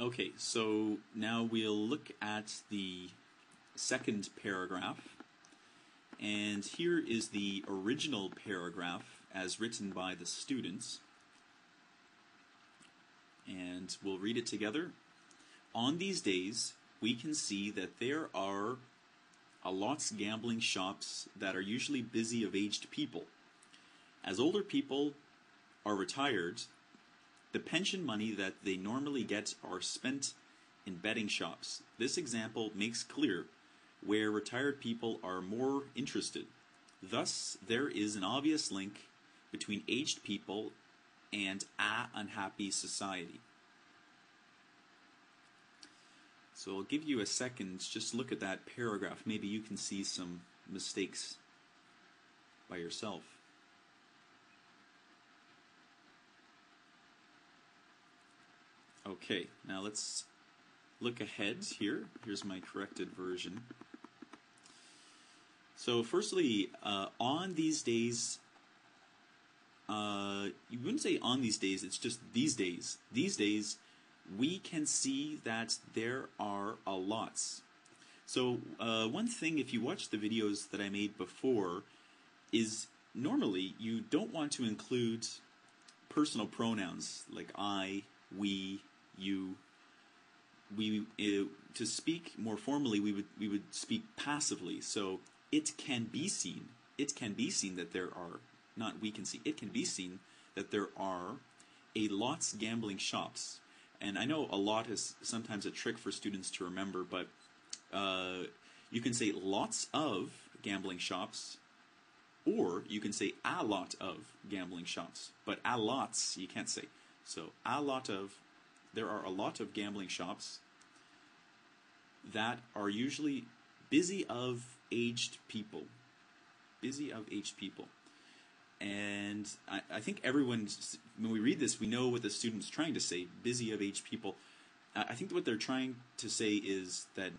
Okay, so now we'll look at the second paragraph, and here is the original paragraph as written by the students, and we'll read it together. On these days, we can see that there are a lots gambling shops that are usually busy of aged people. As older people are retired, the pension money that they normally get are spent in betting shops. This example makes clear where retired people are more interested. Thus, there is an obvious link between aged people and an unhappy society. So I'll give you a second, just look at that paragraph. Maybe you can see some mistakes by yourself. Okay, now let's look ahead here. Here's my corrected version. So firstly, on these days, you wouldn't say on these days, it's just these days. These days, we can see that there are a lots. So one thing, if you watch the videos that I made before, is normally you don't want to include personal pronouns like I, we, you. To speak more formally, we would speak passively. So it can be seen. It can be seen that there are, not we can see. It can be seen that there are a lots gambling shops. And I know a lot is sometimes a trick for students to remember, but you can say lots of gambling shops, or you can say a lot of gambling shops. But a lots you can't say. So there are a lot of gambling shops that are usually busy of aged people. Busy of aged people. And I think everyone, when we read this, we know what the student's trying to say, busy of aged people. I think what they're trying to say is that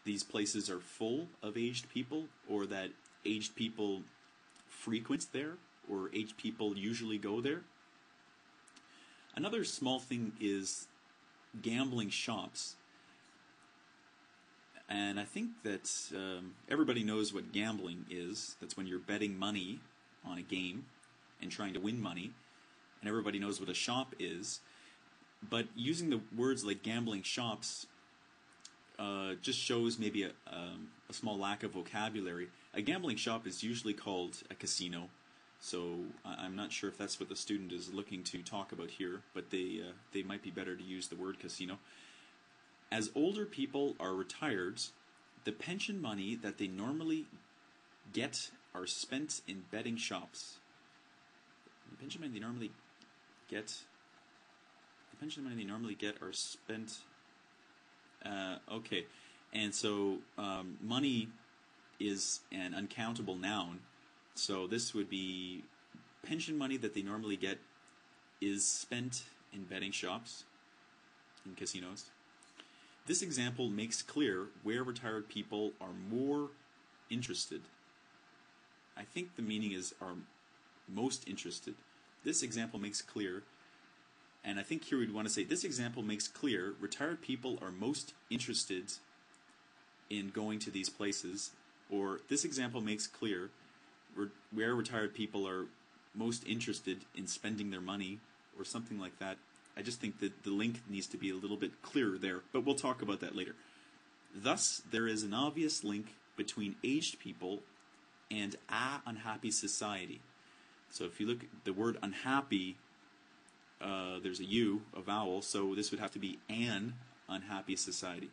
these places are full of aged people, or that aged people frequent there, or aged people usually go there. Another small thing is gambling shops. And I think that everybody knows what gambling is. That's when you're betting money on a game and trying to win money. And everybody knows what a shop is. But using the words like gambling shops just shows maybe a small lack of vocabulary. A gambling shop is usually called a casino. So I'm not sure if that's what the student is looking to talk about here, but they might be better to use the word casino. As older people are retired, the pension money that they normally get are spent in betting shops. The pension money they normally get are spent. Okay, and so money is an uncountable noun. So this would be pension money that they normally get is spent in betting shops, in casinos. This example makes clear where retired people are more interested. I think the meaning is are most interested. This example makes clear, and I think here we'd want to say this example makes clear retired people are most interested in going to these places, or this example makes clear where retired people are most interested in spending their money, or something like that. I just think that the link needs to be a little bit clearer there, but we'll talk about that later. Thus, there is an obvious link between aged people and a unhappy society. So if you look at the word unhappy, there's a U, a vowel, so this would have to be an unhappy society.